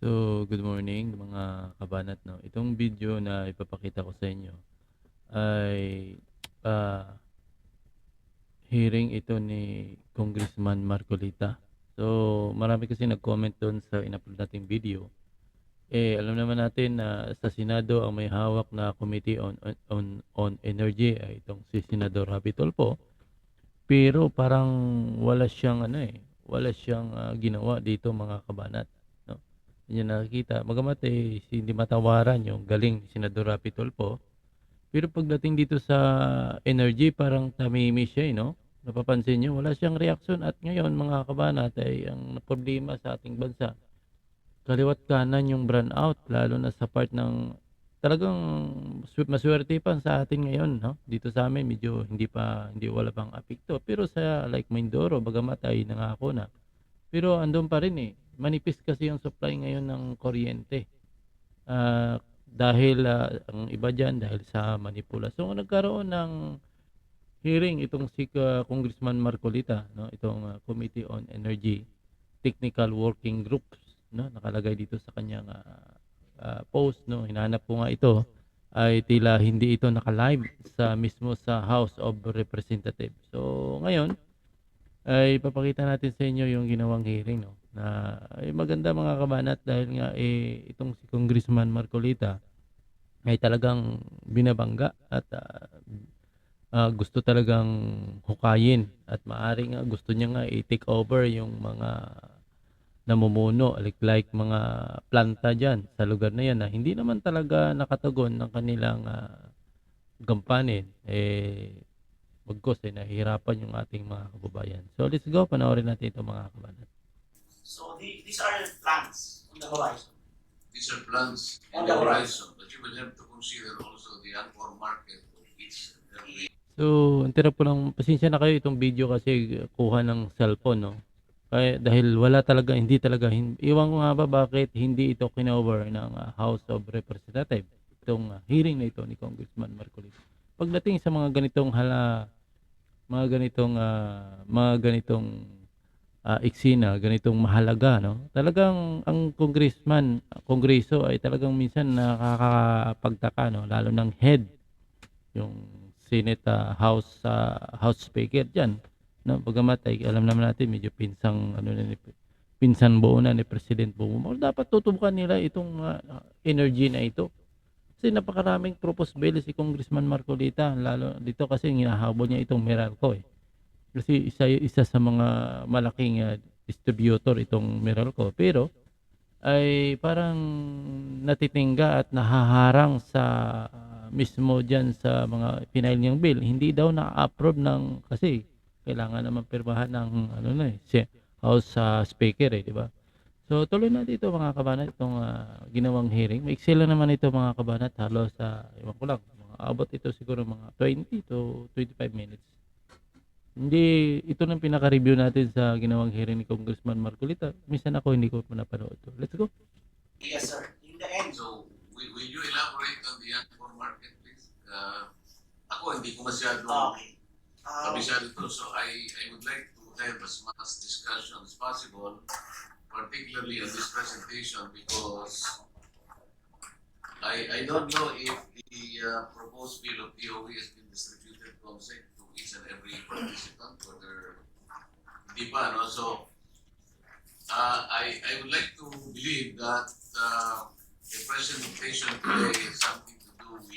Good morning mga kabanat, 'no. Itong video na ipapakita ko sa inyo ay, ah, hearing ito ni Congressman Marcoleta. Marami kasi nag-comment do'n sa in-upload nating video. Alam naman natin na sa Senado ang may hawak na Committee on Energy ay itong si Senador Raffy Tulfo. Pero parang wala siyang ano, wala siyang, ginawa dito mga kabanat, 'no. Hindi niyo nakikita bagamat, hindi matawaran yung galing ni Senador Raffy Tulfo, pero pagdating dito sa energy parang tahimik siya, 'no. Napapansin niyo wala siyang reaksyon at ngayon mga kabanat ay ang problema sa ating bansa, kaliwa't kanan yung brownout lalo na sa part ng talagang masuwerte pa sa atin ngayon, 'no. Dito sa'min medyo hindi wala pang apekto, pero sa like Mindoro bagamat ay nangako na, pero andun pa rin, manipis kasi yung supply ngayon ng kuryente. Dahil, ang iba diyan dahil sa manipulasyon nagkaroon ng hearing itong si Congressman Marcoleta, 'no, itong, Committee on Energy Technical Working Groups, 'no, nakalagay dito sa kanyang, post, 'no, hinahanap ko nga ito, ay tila hindi ito naka-live mismo sa House of Representatives. So, ngayon ay ipapakita natin sa inyo yung ginawang hearing, 'no, na ay maganda mga kabanat dahil nga, itong si Congressman Marcoleta ay talagang binabangga at, gusto talagang hukayin at maaaring nga gusto niya nga i-take over yung mga namumuno like mga planta diyan sa lugar na 'yan na hindi naman talaga nakatugon ng kanilang, gampanin, bagkus, nahihirapan yung ating mga kababayan. So, let's go panoorin natin ito mga kabayan. So these are plans on the horizon. These are plans On on the the horizon. horizon, but you will have to consider also the unborn market of each and every. So, antira po lang pasensya na kayo itong video kasi kuha ng cellphone, 'no. Kaya dahil wala talaga hindi talaga iwan ko nga ba bakit hindi ito kinover ng, House of Representatives, itong, hearing na ito ni Congressman Marcolita. Pagdating sa mga ganitong, eksena, ganitong mahalaga, 'no, talagang ang Kongreso ay talagang minsan nakakapagtaka, 'no, lalo ng head yung Senate, House Speaker diyan, 'no, bagamat ay alam naman natin medyo pinsan buo na ni President Bongbong. Dapat tutubukan nila itong, energy na ito. Kasi napakaraming proposed bill si Congressman Marcolita lalo dito kasi hinahabol niya itong Meralco, eh. Kasi isa sa mga malaking, distributor itong Meralco, pero ay parang natitingga at nahaharang sa mismo diyan sa mga pinail niyang bill. Hindi daw na-approve kasi kailangan naman pirmahan ng ano na, House, Speaker, 'di ba? So, tuloy natin ito mga kabanat, itong, ginawang hearing. Maiksi lang naman ito mga kabanat, halos, ewan ko lang, abot ito siguro mga 20 to 25 minutes. Hindi ito ng pinaka-review natin sa ginawang hearing ni Congressman Marcolita. Minsan ako hindi ko pa napanood 'to. Let's go. Yes, sir. In the end, So, will you elaborate on the unborn market, please? Ako, hindi ko masyado okay. kabisado ito, so I would like to have as much discussion as possible, particularly on this presentation, because I don't know if the proposed bill of DOE has been distributed to each and every participant, whether di pa, no? So, I would like to believe that the presentation today has something to do with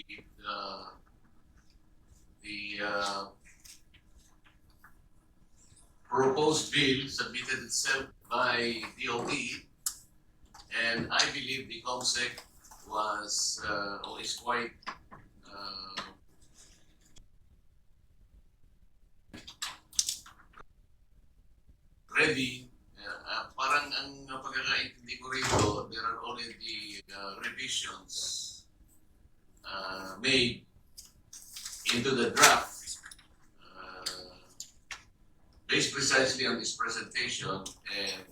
the proposed bill submitted itself by DOE, and I believe the COMSEC was or is quite ready. Parang ang pagkakaintindi ko rito, there are already revisions made into the draft based precisely on this presentation and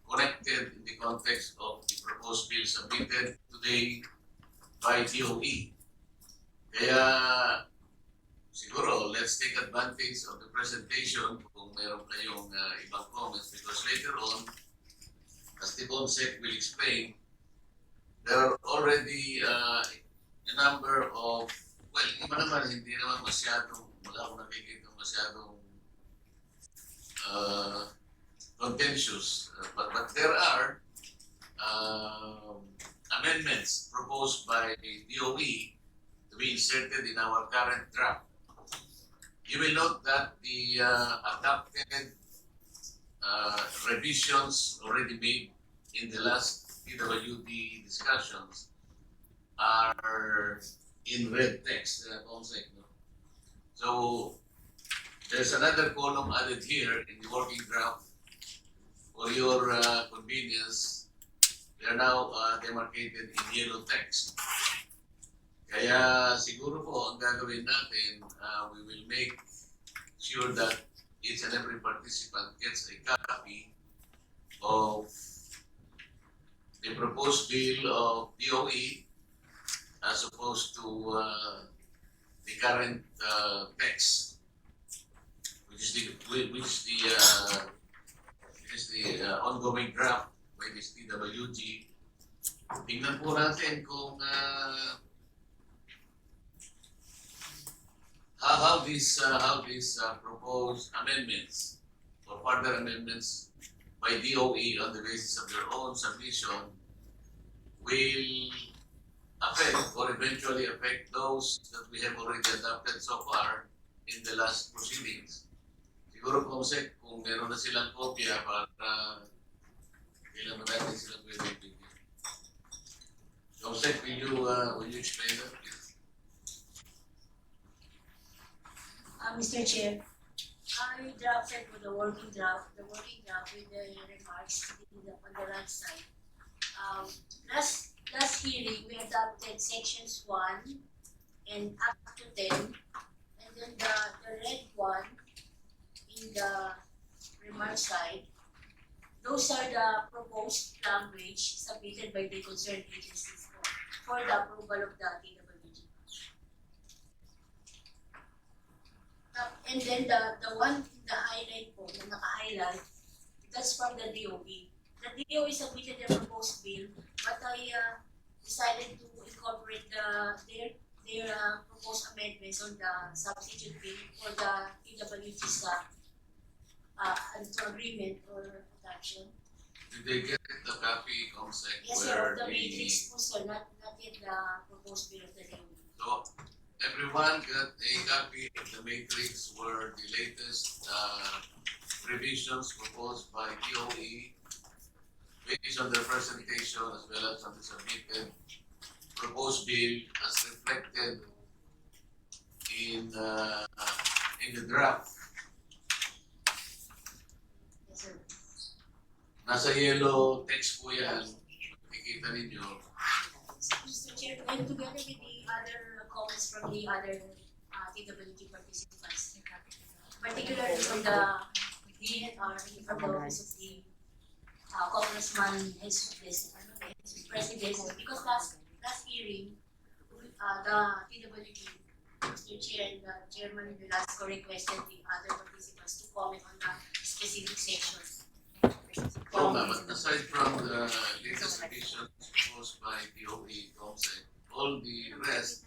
connected in the context of the proposed bill submitted today by DOE. Kaya siguro, let's take advantage of the presentation kung meron kayong ibang comments, because later on, as the COMSEC will explain, there are already a number of, well, iba naman, hindi naman masyadong, wala akong nakikita masyadong contentious, but there are amendments proposed by DOE to be inserted in our current draft. You will note that the adopted revisions already made in the last PWD discussions are in red text, no? So there's another column added here in the working draft for your convenience. They are now demarcated in yellow text. Kaya siguro po ang gagawin natin, we will make sure that each and every participant gets a copy of the proposed bill of DOE as opposed to the current text, which is the ongoing draft by this TWG. Tingnan po natin kung how these proposed amendments or further amendments by DOE on the basis of their own submission will affect or eventually affect those that we have already adopted so far in the last proceedings. Siguro kung meron na silang kopya para kailan ba natin silang pwede bigyan. Comsec, will you explain that, please? Mr. Chair, I drafted for the working draft with the remarks on the right side. Last hearing, we adopted sections 1 and up to 10, and then the red one in the remark side. Those are the proposed language submitted by the concerned agencies for the approval of the TWG. And then the one in the highlight po, na naka-highlight, that's from the DOE. The DOE submitted their proposed bill, but I decided to incorporate their proposed amendments on the substitute bill for the TWG's agreement or adoption. Did they get the copy, Comsec? Yes, sir, of the matrix po, sir, not yet the proposed bill of the DOE. So everyone got a copy of the matrix where the latest revisions proposed by DOE based on their presentation as well as on the submitted proposed bill as reflected in the draft. Yes, sir. Nasa yellow text po yan. Nakikita ninyo. Mr. Chair, and together with the other comments from the other TWG participants, particularly from the office of the Congressman Jesus President, because last hearing, the TWG, Mr. Chair and the Chairman Velasco requested the other participants to comment on the specific sections. So, but aside from the latest revisions proposed by DOE, Comsec, all the rest,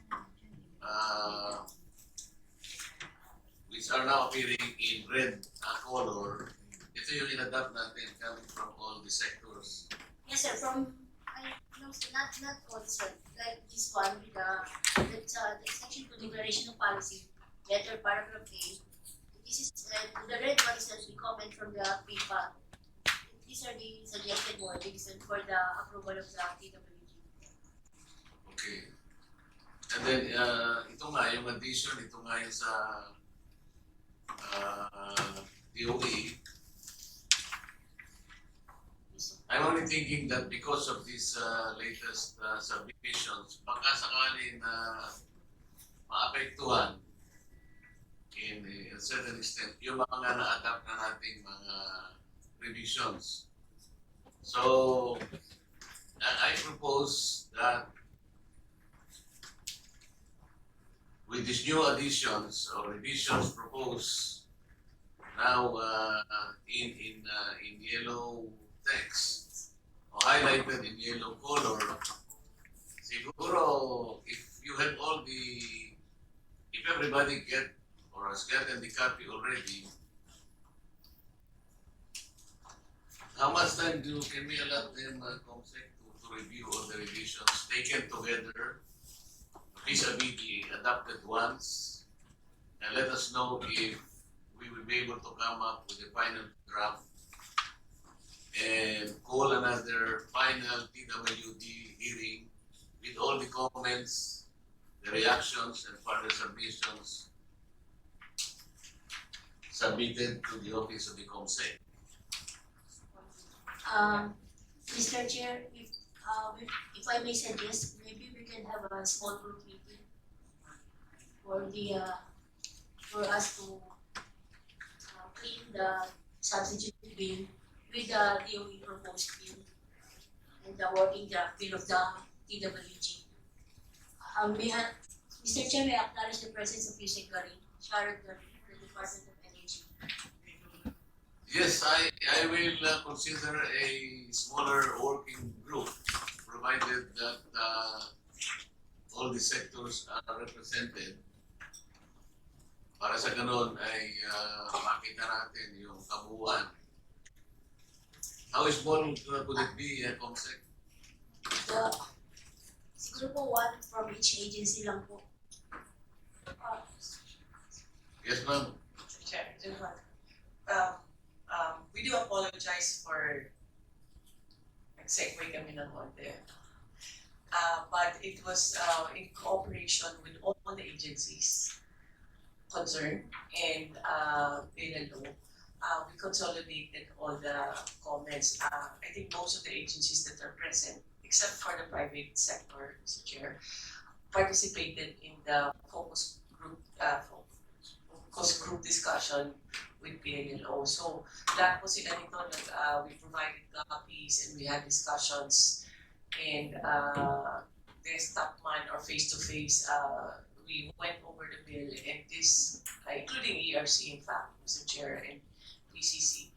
which are now appearing in red color, ito yung in-adapt natin coming from all the sectors. Yes, sir, not all, sir, like this one with the section 2 declaration of policy, letter paragraph A. This is, the red one is the comment from the PIPA. These are the suggested wordings for the approval of the TWG. Okay. And then, ito nga, yung addition, ito nga yung sa DOE. I'm only thinking that because of these latest submissions, baka sakali na maapektuhan in a certain extent yung mga na-adapt na nating mga revisions. So, I propose that with these new additions or revisions proposed now in yellow text or highlighted in yellow color, Siguro, if you have all the, if everybody get or has gotten the copy already, how much time can we allot them, Comsec, to review all the revisions taken together vis-a-vis the adopted ones, and let us know if we will be able to come up with a final draft and call another final TWD hearing with all the comments, the reactions, and further submissions submitted to the office of the Comsec. Mr. Chair, if I may suggest, maybe we can have a small group meeting for for us to clean the substitute bill with the DOE proposed bill and the working draft bill of the TWG. Mr. Chair, may I acknowledge the presence of Yusek Garin, Sharon Garin, the Department of Energy. Yes, I will consider a smaller working group, provided that all the sectors are represented. Para sa ganun ay makita natin yung kabuuan. How small could it be, Comsec? Siguro po one from each agency lang po. Yes, ma'am. Mr. Chair, we do apologize for nag-segue kami ng konti. But it was in cooperation with all the agencies concerned and PNLO. We consolidated all the comments. I think most of the agencies that are present, except for the private sector, Mr. Chair, participated in the focus group discussion with PNLO. So that was sila nito, we provided copies and we had discussions and desktop man or face-to-face, we went over the bill and this, including ERC in fact, Mr. Chair, and PCC.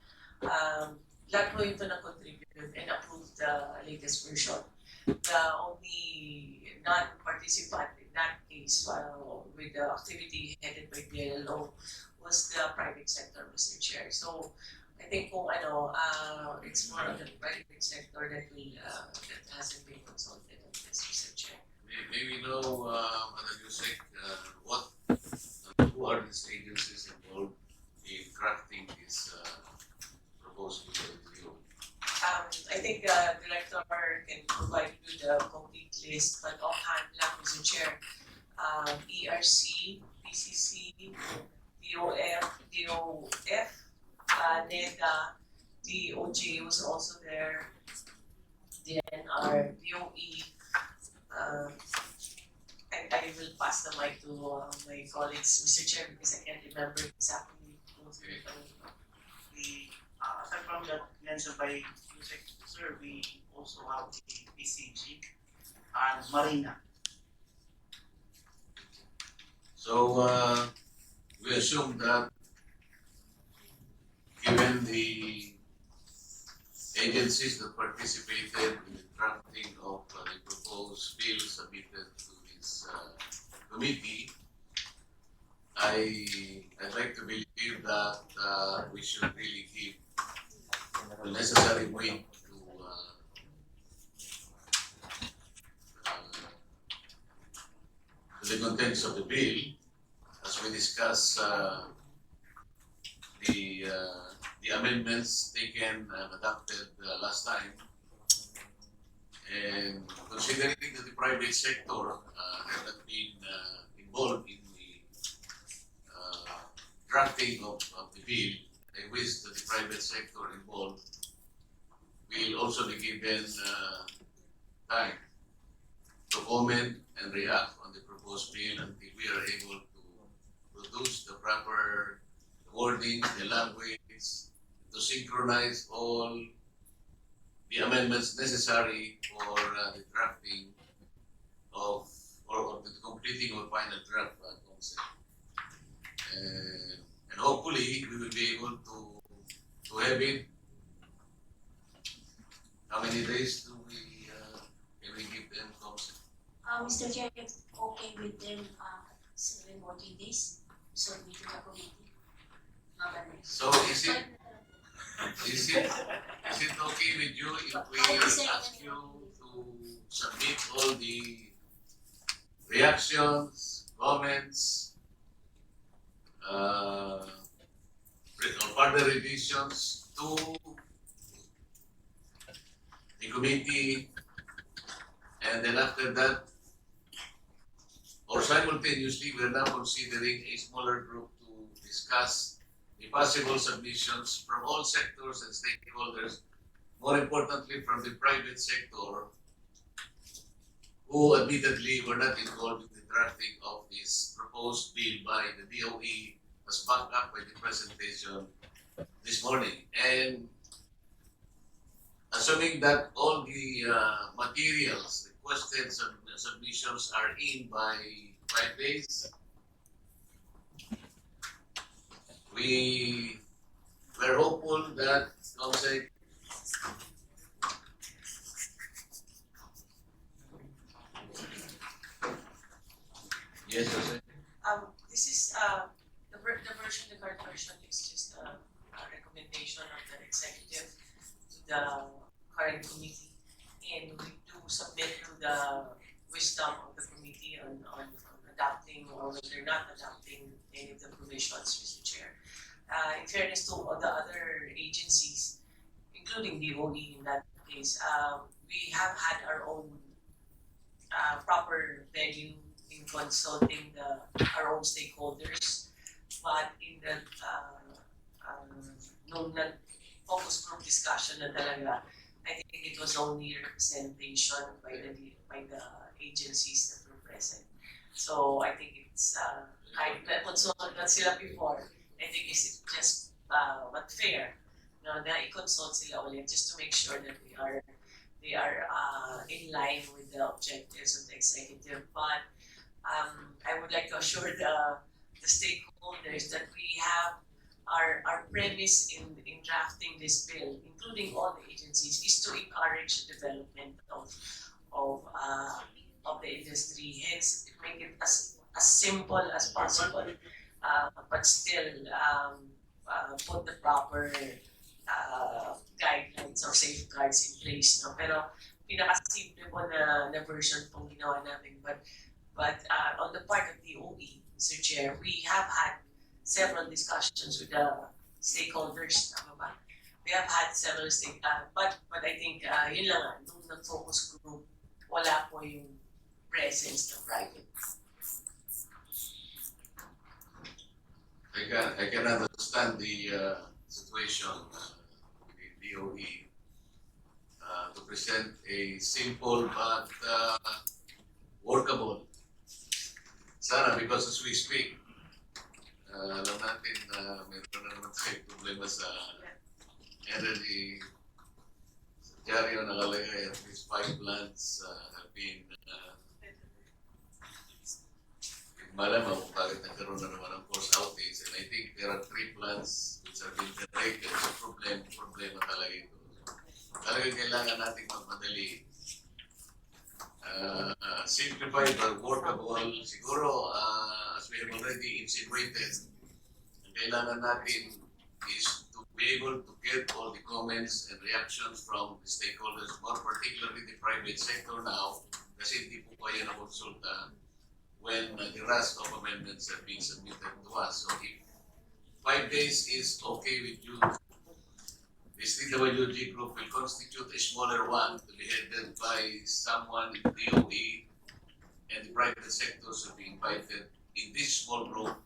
Lahat po ito na-contribute and approved the latest version. The only non-participant in that case with the activity headed by PNLO was the private sector, Mr. Chair. So I think kung it's more of the private sector that hasn't been consulted on this, Mr. Chair. May we know, Madam Yusek, who are these agencies involved in crafting this proposed bill? I think the director can provide you the complete list, but offhand lang, Mr. Chair, ERC, PCC, DOF, NEDA, DOJ was also there, DNR, DOE, and I will pass the mic to my colleagues, Mr. Chair, because I can't remember exactly who's Aside from that mentioned by Yusek, sir, we also have the PCG and Marina. So we assume that given the agencies that participated in the drafting of the proposed bill submitted to this committee, I'd like to believe that we should really give the necessary weight to the contents of the bill as we discuss the amendments taken and adopted last time. And considering that the private sector had not been involved in the drafting of the bill, I wish that the private sector involved will also be given time to comment and react on the proposed bill until we are able to produce the proper wording, the language, to synchronize all the amendments necessary for the drafting of or the completing of final draft concept. And hopefully we will be able to have it. How many days do we can we give them concept? Mr. Chair, it's okay with them, 7 working days, submit to the committee. So is it okay with you if we ask you to submit all the reactions, comments, or further revisions to the committee, and then after that, or simultaneously, we're now considering a smaller group to discuss the possible submissions from all sectors and stakeholders, more importantly from the private sector, who admittedly were not involved in the drafting of this proposed bill by the DOE, was backed up by the presentation this morning. And assuming that all the materials, requested submissions are in by 5 days, we're hopeful that Comsec yes, Jose. This is, the version, the current version is just a recommendation of the executive to the current committee. And we do submit to the wisdom of the committee on adopting or whether not adopting any of the provisions, Mr. Chair. In fairness to all the other agencies, including DOE in that case, we have had our own proper venue in consulting our own stakeholders, but in the nung focus group discussion na talaga, I think it was only representation by the agencies that were present. So I think it's I consulted na sila before. I think it's just but fair, no, na i-consult sila ulit just to make sure that they are in line with the objectives of the executive. But I would like to assure the stakeholders that we have our premise in drafting this bill, including all the agencies, is to encourage the development of the industry. Hence, make it as simple as possible, but still put the proper guidelines or safeguards in place. No? Pero pinaka-simple po na version pong ginawa namin. But on the part of the DOE, Mr. Chair, we have had several discussions with the stakeholders. Tama ba? We have had several but I think yun lang nga, nung nag-focus group, wala po yung presence ng private. I can understand the situation with the DOE to present a simple but workable. Sana, because as we speak, alam natin na meron na naman tayong problema sa energy. Sa dyaryo nakalagay at least 5 plants have been malamang kung bakit nagkaroon na naman ng force outage. And I think there are 3 plants which have been generated. So problema talaga ito. Talagang kailangan natin magmadali. Simplified but workable. Siguro, as we have already insinuated, ang kailangan natin is to be able to get all the comments and reactions from the stakeholders, more particularly the private sector now, kasi hindi po kayo na-consulta when the rest of amendments have been submitted to us. So if 5 days is okay with you, the CWG group will constitute a smaller one to be headed by someone in the DOE, and the private sector should be invited in this small group.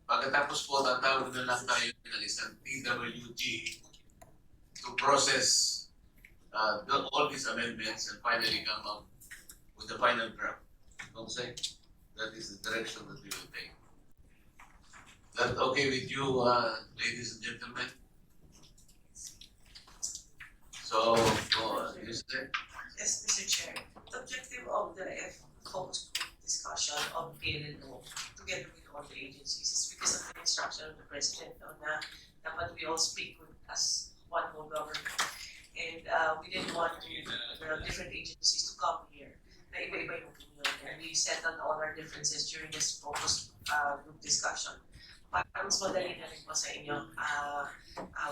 Pagkatapos po, tatawag na lang tayo ng isang TWG to process all these amendments and finally come up with the final draft. Say, that is the direction that we will take. Is that okay with you, ladies and gentlemen? So, you say? Yes, Mr. Chair. The objective of the focus group discussion of PLNO together with all the agencies is because of the instruction of the President na dapat we all speak as one whole government. And we didn't want the different agencies to come here na iba-iba yung opinion. And we settled all our differences during this focus group discussion. Para mas madali na rin po sa inyo,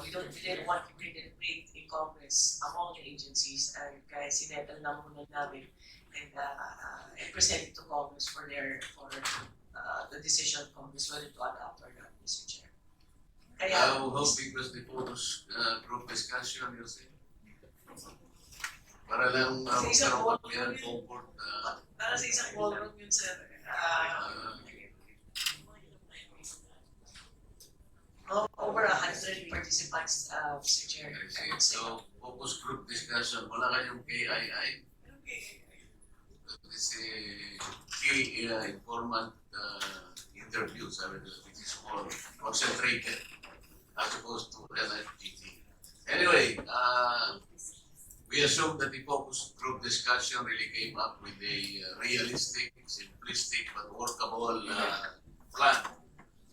we didn't want to create a debate in Congress among the agencies, and kaya sinettle na muna namin and present it to Congress for the decision of Congress whether to adopt or not, Mr. Chair. Kaya, How big was the focus group discussion, you say? Para lang Sa isang magkaroon ballroom yan, yun. comfort. para sa isang ballroom yun, sir. Over 100 participants, Mr. Chair. I would say. So, focus group discussion, wala kayong KII? Okay. This key informant interviews, which is more concentrated as opposed to LFGT. Anyway, we assume that the focus group discussion really came up with a realistic, simplistic, but workable plan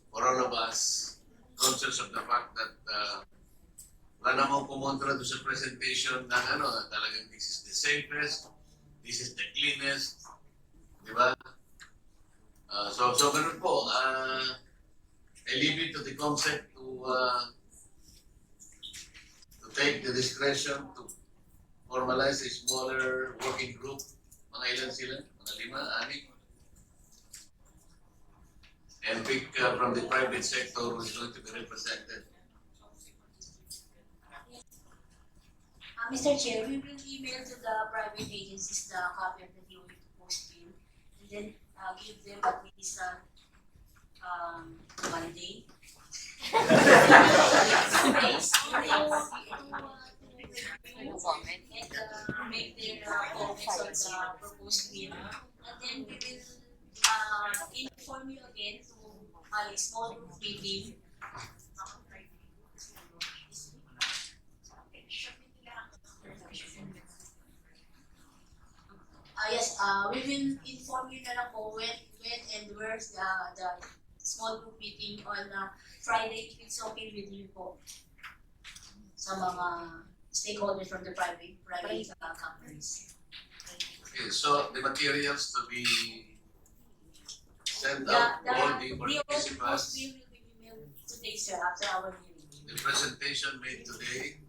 for all of us, conscious of the fact that wala namang kumontra doon sa presentation na talagang this is the safest, this is the cleanest, di ba? So ganun po, I leave it to the concept to take the discretion to formalize a smaller working group. Mga ilan sila? Mga 5, 6? And pick from the private sector who is going to be represented. Mr. Chair, we will email to the private agencies the copy of the DOE proposed bill and then give them at least Monday. And make their comments on the proposed bill. And then we will inform you again to a small group meeting. Yes, we will inform you na lang po when and where the small group meeting on Friday, if it's okay with you po. Sa mga stakeholders from the private companies. Okay, so the materials to be sent out to all the participants. The will be emailed today, sir, after our meeting. The presentation made today,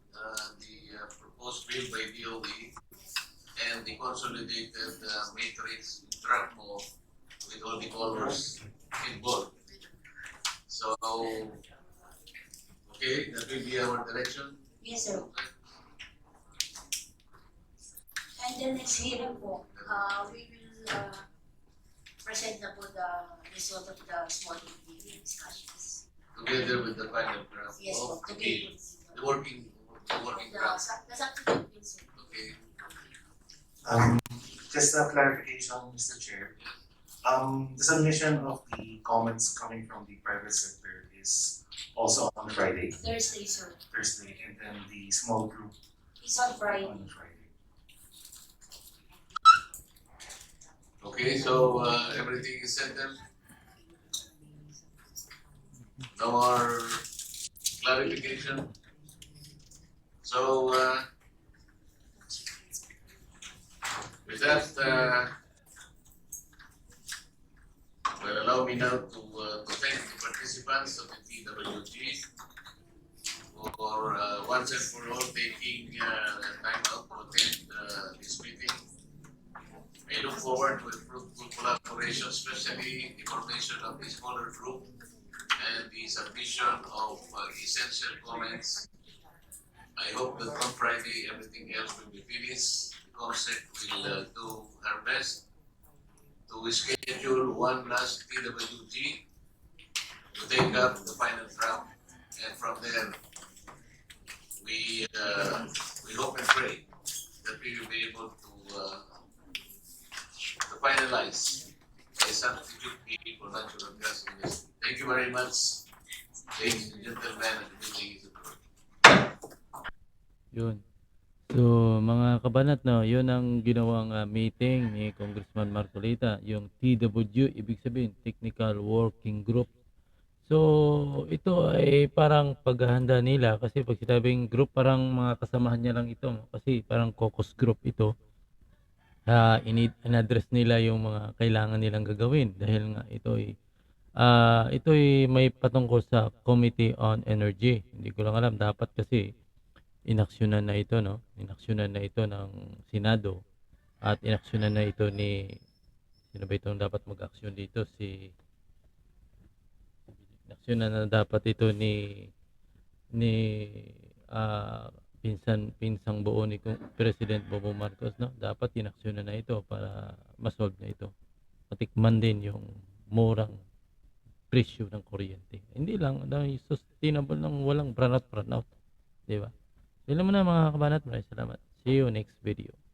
the proposed bill by DOE, and the consolidated matrix in track mo with all the colors involved. So, okay, that will be our direction. Yes, sir. And the next hearing po, we will present na po the result of the small group meeting discussions. Together with the final draft Yes, po, of the together bill, with the working draft. the subsequent bill, sir. Okay. Just a clarification, Mr. Chair. The submission of the comments coming from the private sector is also on Friday, Thursday, sir. Thursday, and then the small group It's on Friday. on Friday. Okay, so everything is settled. No more clarification. So with that, well, allow me now to thank the participants of the TWG for once and for all taking time out to attend this meeting. I look forward to a fruitful collaboration, especially the formation of the smaller group and the submission of essential comments. I hope that on Friday everything else will be finished. The concept will do her best to schedule one last TWG to take up the final draft, and from there we hope and pray that we will be able to finalize a substitute bill for natural gas industry. Thank you very much, ladies and gentlemen, and the meeting is adjourned. Yun. So, mga kabanat, no, yun ang ginawang meeting ni Congressman Marcoleta, yung TWG, ibig sabihin, Technical Working Group. So, ito ay parang paghahanda nila kasi pag sinabing group, parang mga kasamahan niya lang ito. Kasi parang caucus group ito. in-address nila yung mga kailangan nilang gagawin dahil nga ito'y may patungkol sa Committee on Energy. Hindi ko lang alam, dapat kasi inaksyonan na ito, no? Inaksyonan na ito ng Senado at inaksyonan na ito ni, sino ba itong dapat mag-aksyon dito? Inaksyonan na dapat ito ni pinsang buo ni President Bobo Marcos, no? Dapat inaksyonan na ito para ma-solve na ito. Matikman din yung murang presyo ng kuryente. Hindi lang dahil sustainable ng walang brownout, di ba? Sila mo na mga kabanat, maraming salamat. See you next video.